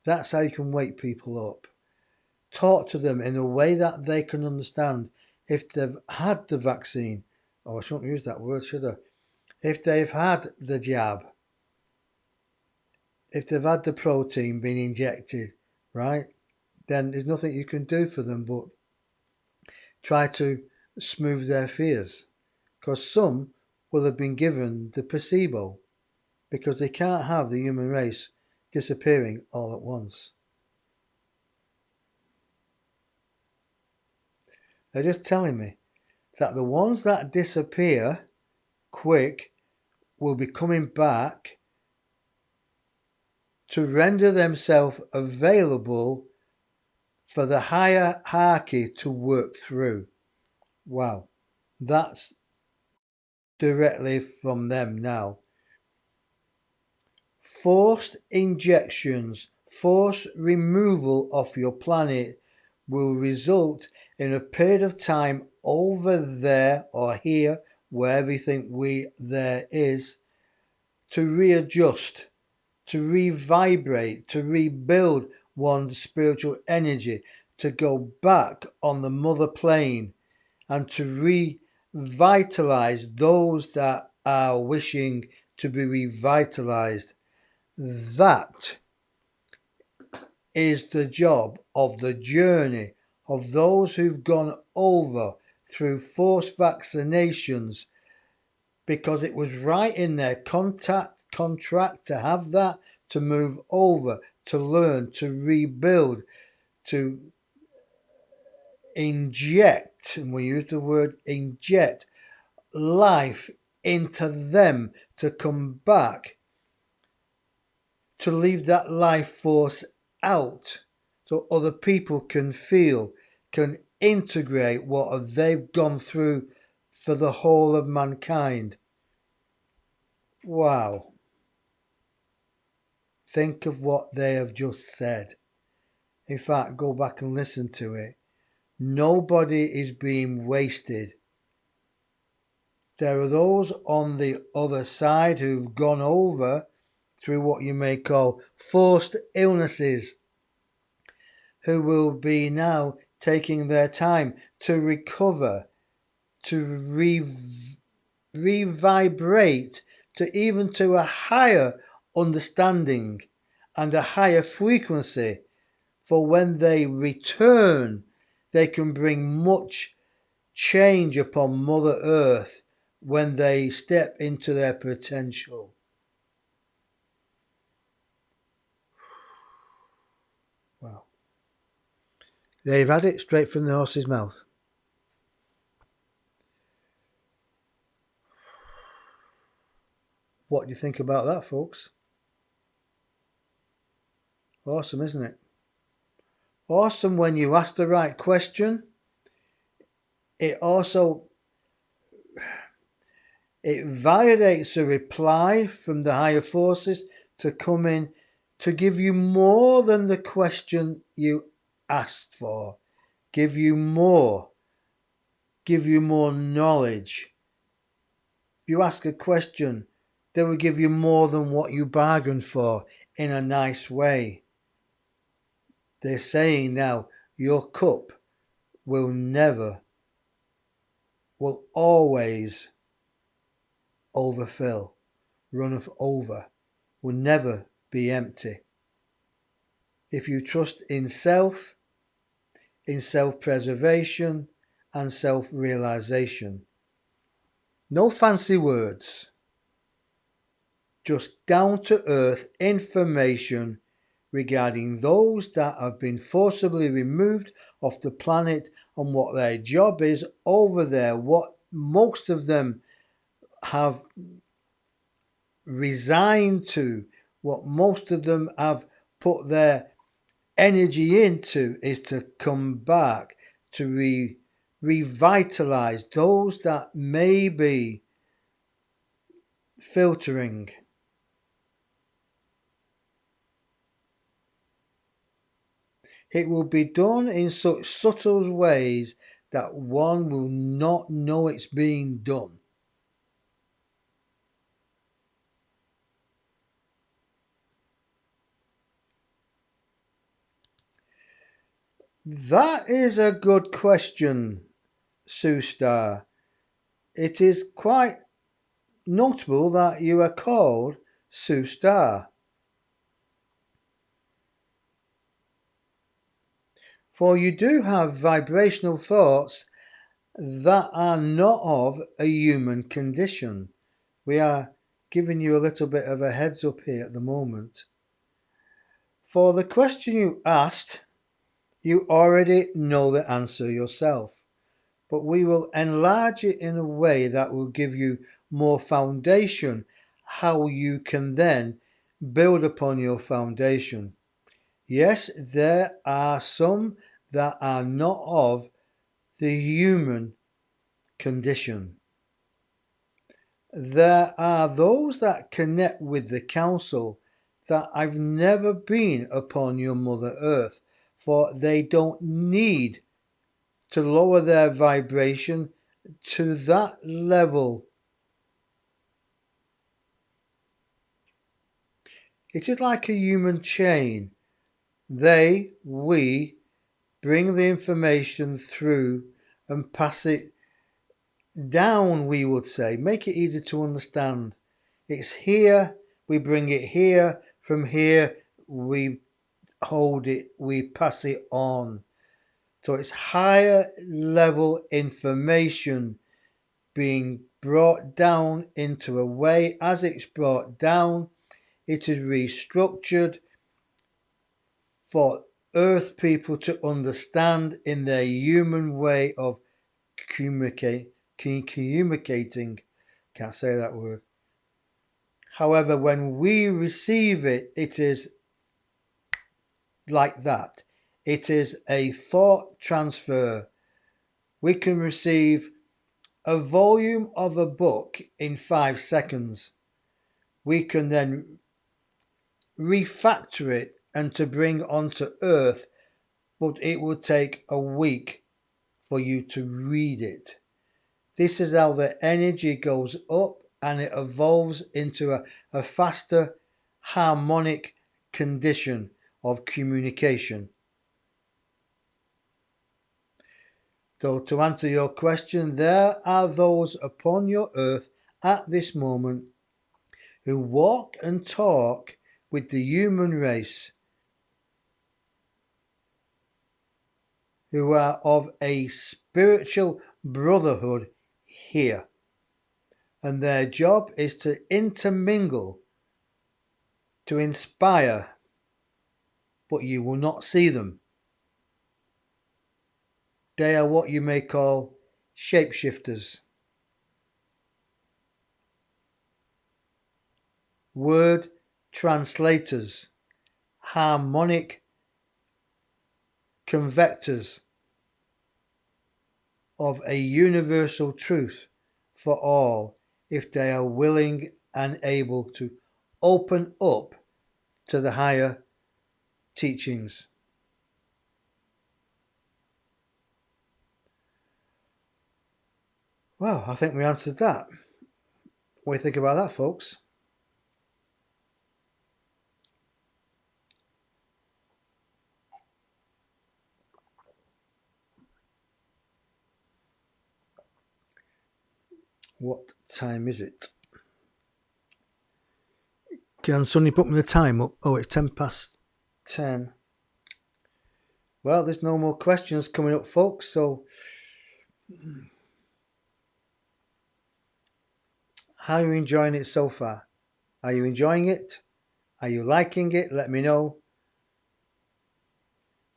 That's how you can wake people up. Talk to them in a way that they can understand. If they've had the vaccine, oh, I shouldn't use that word, should I? If they've had the jab, if they've had the protein being injected, right, then there's nothing you can do for them but try to smooth their fears. Because some will have been given the placebo, because they can't have the human race disappearing all at once. They're just telling me that the ones that disappear quick will be coming back to render themselves available for the hierarchy to work through. Wow, that's directly from them now. Forced injections, forced removal of your planet will result in a period of time over there or here, wherever you think there is, to readjust, to revibrate, to rebuild one's spiritual energy, to go back on the mother plane and to revitalize those that are wishing to be revitalized. That is the job of the journey of those who've gone over through forced vaccinations, because it was right in their contract to have that, to move over, to learn, to rebuild, to inject, and we use the word inject, life into them to come back, to leave that life force out so other people can feel, can integrate what they've gone through for the whole of mankind. Wow. Think of what they have just said. In fact, go back and listen to it. Nobody is being wasted. There are those on the other side who've gone over through what you may call forced illnesses, who will be now taking their time to recover, to revibrate to even to a higher understanding and a higher frequency, for when they return they can bring much change upon Mother Earth when they step into their potential. Wow. They've had it straight from the horse's mouth. What do you think about that, folks? Awesome, isn't it? Awesome when you ask the right question. It validates a reply from the higher forces to come in to give you more than the question you asked for. Give you more knowledge. If you ask a question, they will give you more than what you bargained for in a nice way. They're saying now your cup will always overfill, runneth over, will never be empty. If you trust in self, in self-preservation and self-realisation. No fancy words, just down-to-earth information regarding those that have been forcibly removed off the planet and what their job is over there, what most of them have resigned to, what most of them have put their energy into is to come back to revitalize those that may be filtering. It will be done in such subtle ways that one will not know it's being done. That is a good question, Sue Star. It is quite notable that you are called Sue Star. For you do have vibrational thoughts that are not of a human condition. We are giving you a little bit of a heads up here at the moment. For the question you asked, you already know the answer yourself, but we will enlarge it in a way that will give you more foundation, how you can then build upon your foundation. Yes, there are some that are not of the human condition. There are those that connect with the council that I've never been upon your Mother Earth, for they don't need to lower their vibration to that level. It is like a human chain. We bring the information through and pass it down, we would say. Make it easy to understand. It's here, we bring it here, from here we hold it, we pass it on. So it's higher level information being brought down into a way. As it's brought down, it is restructured for Earth people to understand in their human way of communicating, Can't say that word. However, when we receive it, it is like that. It is a thought transfer. We can receive a volume of a book in 5 seconds. We can then refactor it and to bring onto earth, but it will take a week for you to read it. This is how the energy goes up and it evolves into a faster harmonic condition of communication. So to answer your question, there are those upon your earth at this moment who walk and talk with the human race, who are of a spiritual brotherhood here. And their job is to intermingle, to inspire, but you will not see them. They are what you may call shapeshifters. Word translators, harmonic convectors of a universal truth for all if they are willing and able to open up to the higher teachings. Well, I think we answered that. What do you think about that, folks? What time is it? Can somebody put me the time up? Oh, it's 10 past 10. Well, there's no more questions coming up, folks, so how are you enjoying it so far? Are you enjoying it? Are you liking it? Let me know.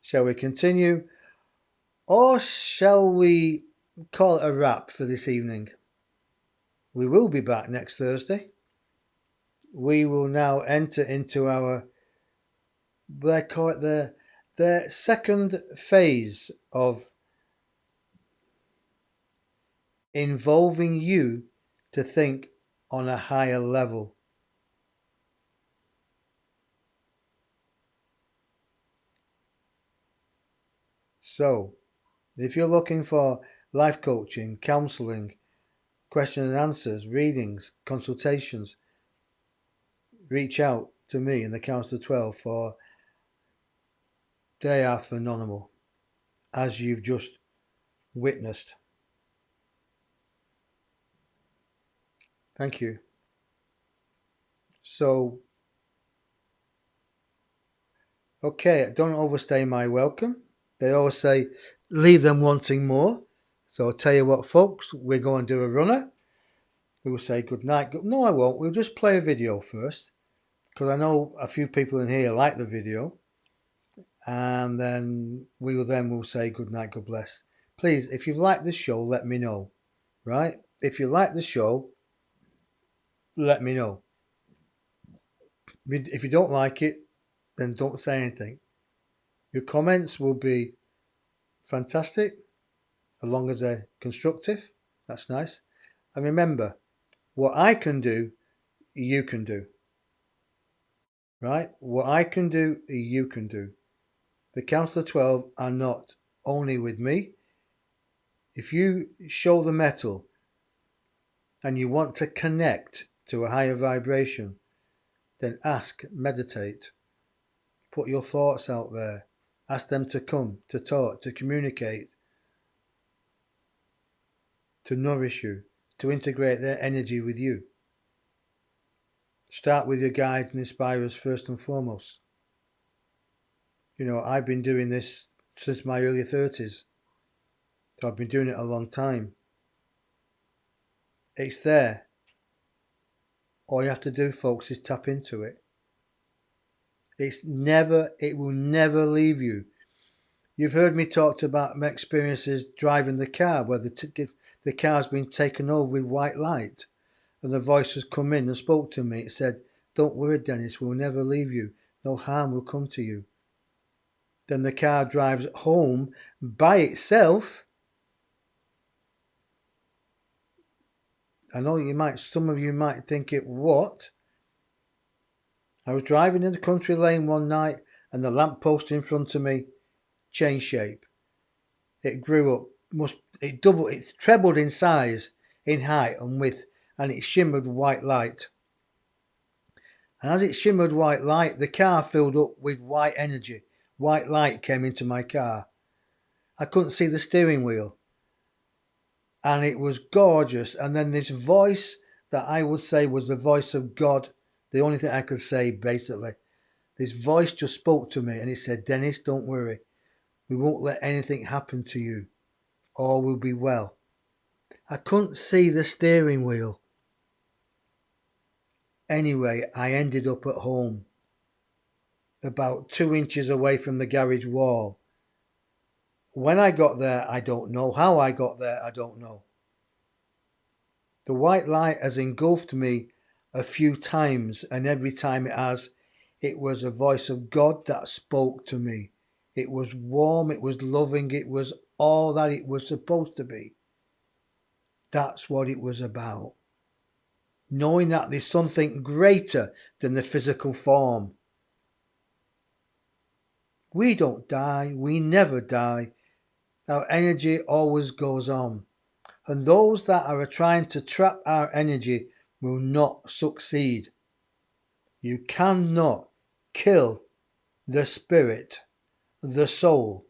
Shall we continue? Or shall we call it a wrap for this evening? We will be back next Thursday. We will now enter into our, they call it the second phase of involving you to think on a higher level. So, if you're looking for life coaching, counseling, question and answers, readings, consultations, reach out to me in the Counsellor 12 for they are phenomenal, as you've just witnessed. Thank you. So, okay, don't overstay my welcome. They always say, leave them wanting more. So I'll tell you what, folks, we're going to do a runner. We will say good night. No, I won't. We'll just play a video first, because I know a few people in here like the video. And then we'll say good night, God bless. Please, if you've liked the show, let me know. Right? If you like the show, let me know. If you don't like it, then don't say anything. Your comments will be fantastic, as long as they're constructive. That's nice. And remember, what I can do, you can do. Right? What I can do, you can do. The Counsellor 12 are not only with me. If you show the metal and you want to connect to a higher vibration, then ask, meditate, put your thoughts out there, ask them to come, to talk, to communicate, to nourish you, to integrate their energy with you. Start with your guides and inspirers first and foremost. You know, I've been doing this since my early 30s. So I've been doing it a long time. It's there. All you have to do, folks, is tap into it. It will never leave you. You've heard me talk about my experiences driving the car, where the car's been taken over with white light. and the voice has come in and spoke to me. It said, "Don't worry, Dennis, we'll never leave you. No harm will come to you." Then the car drives home by itself. I know some of you might think it, what? I was driving in the country lane one night and the lamppost in front of me changed shape. It grew up, it trebled in size, in height and width, and it shimmered white light. And as it shimmered white light, the car filled up with white energy. White light came into my car. I couldn't see the steering wheel. And it was gorgeous. And then this voice that I would say was the voice of God, the only thing I could say basically, this voice just spoke to me and it said, "Dennis, don't worry. We won't let anything happen to you. All will be well." I couldn't see the steering wheel. Anyway, I ended up at home, about 2 inches away from the garage wall. When I got there, I don't know. How I got there, I don't know. The white light has engulfed me a few times, and every time it has, it was a voice of God that spoke to me. It was warm, it was loving, it was all that it was supposed to be. That's what it was about. Knowing that there's something greater than the physical form. We don't die, we never die. Our energy always goes on. And those that are trying to trap our energy will not succeed. You cannot kill the spirit, the soul.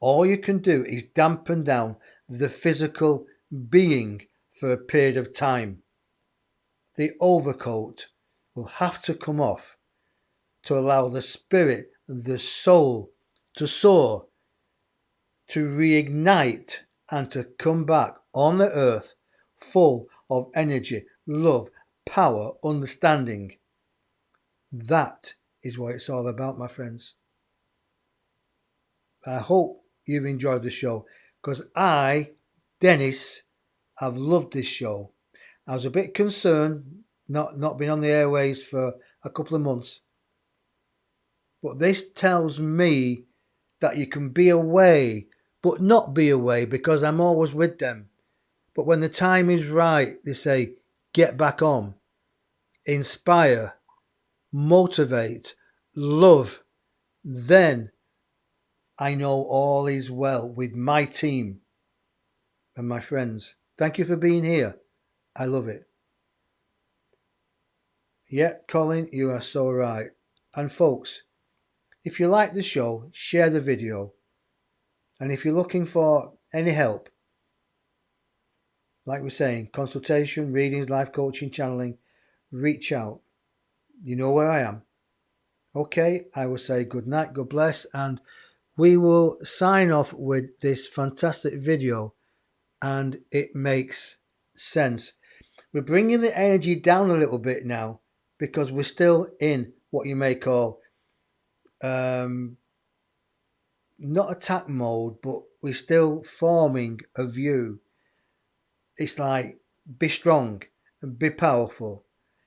All you can do is dampen down the physical being for a period of time. The overcoat will have to come off to allow the spirit, the soul to soar, to reignite and to come back on the earth full of energy, love, power, understanding. That is what it's all about, my friends. I hope you've enjoyed the show, because I, Dennis, have loved this show. I was a bit concerned not being on the airways for a couple of months. But this tells me that you can be away, but not be away, because I'm always with them. But when the time is right, they say, get back on, inspire, motivate, love. Then I know all is well with my team and my friends. Thank you for being here. I love it. Yeah, Colin, you are so right. And folks, if you like the show, share the video. And if you're looking for any help, like we're saying, consultation, readings, life coaching, channeling, reach out. You know where I am. Okay, I will say good night, God bless, and we will sign off with this fantastic video, and it makes sense. We're bringing the energy down a little bit now because we're still in what you may call not attack mode, but we're still forming a view. It's like, be strong and be powerful.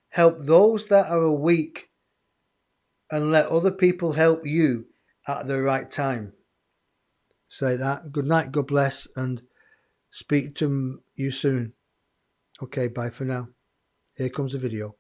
Help those that are weak and let other people help you at the right time. Say that. Good night, God bless, and speak to you soon. Okay, bye for now. Here comes the video.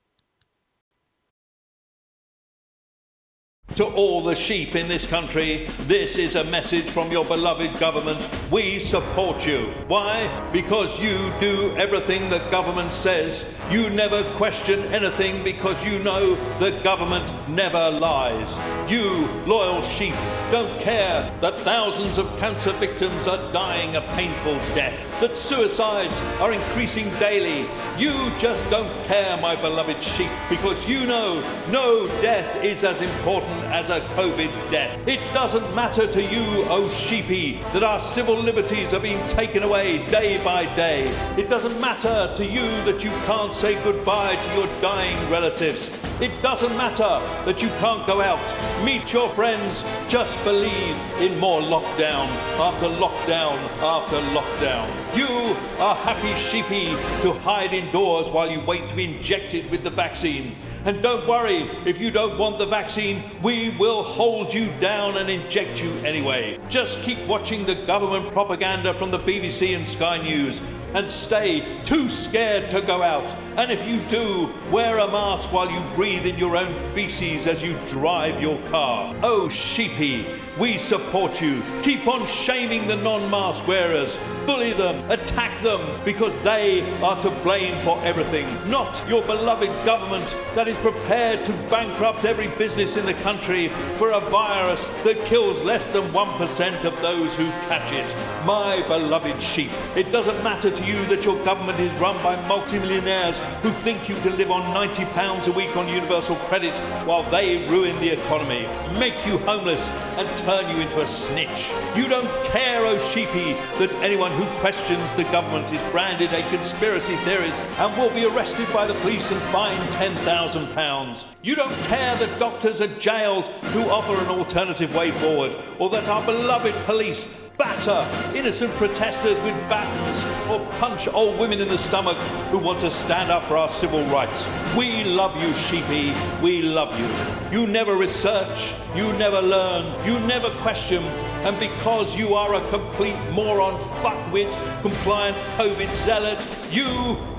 To all the sheep in this country, this is a message from your beloved government. We support you. Why? Because you do everything the government says. You never question anything because you know the government never lies. You, loyal sheep, don't care that thousands of cancer victims are dying a painful death, that suicides are increasing daily. You just don't care, my beloved sheep, because you know no death is as important as a COVID death. It doesn't matter to you, oh sheepy, that our civil liberties are being taken away day by day. It doesn't matter to you that you can't can't say goodbye to your dying relatives. It doesn't matter that you can't go out, meet your friends. Just believe in more lockdown after lockdown after lockdown. You are happy sheepy to hide indoors while you wait to be injected with the vaccine. And don't worry, if you don't want the vaccine, we will hold you down and inject you anyway. Just keep watching the government propaganda from the BBC and Sky News and stay too scared to go out. And if you do, wear a mask while you breathe in your own feces as you drive your car. Oh, sheepy, we support you. Keep on shaming the non-mask wearers. Bully them, attack them, because they are to blame for everything. Not your beloved government that is prepared to bankrupt every business in the country for a virus that kills less than 1% of those who catch it. My beloved sheep, it doesn't matter to you that your government is run by multimillionaires who think you can live on £90 a week on universal credit while they ruin the economy, make you homeless and turn you into a snitch. You don't care, oh sheepy, that anyone who questions the government is branded a conspiracy theorist and will be arrested by the police and fined £10,000. You don't care that doctors are jailed who offer an alternative way forward, or that our beloved police batter innocent protesters with batons or punch old women in the stomach who want to stand up for our civil rights. We love you, sheepy. We love you. You never research, you never learn, you never question, and because you are a complete moron, fuckwit, compliant COVID zealot, you,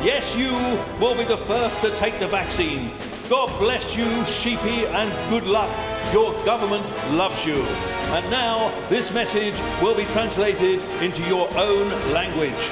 yes you, will be the first to take the vaccine. God bless you, sheepy, and good luck. Your government loves you. And now, this message will be translated into your own language.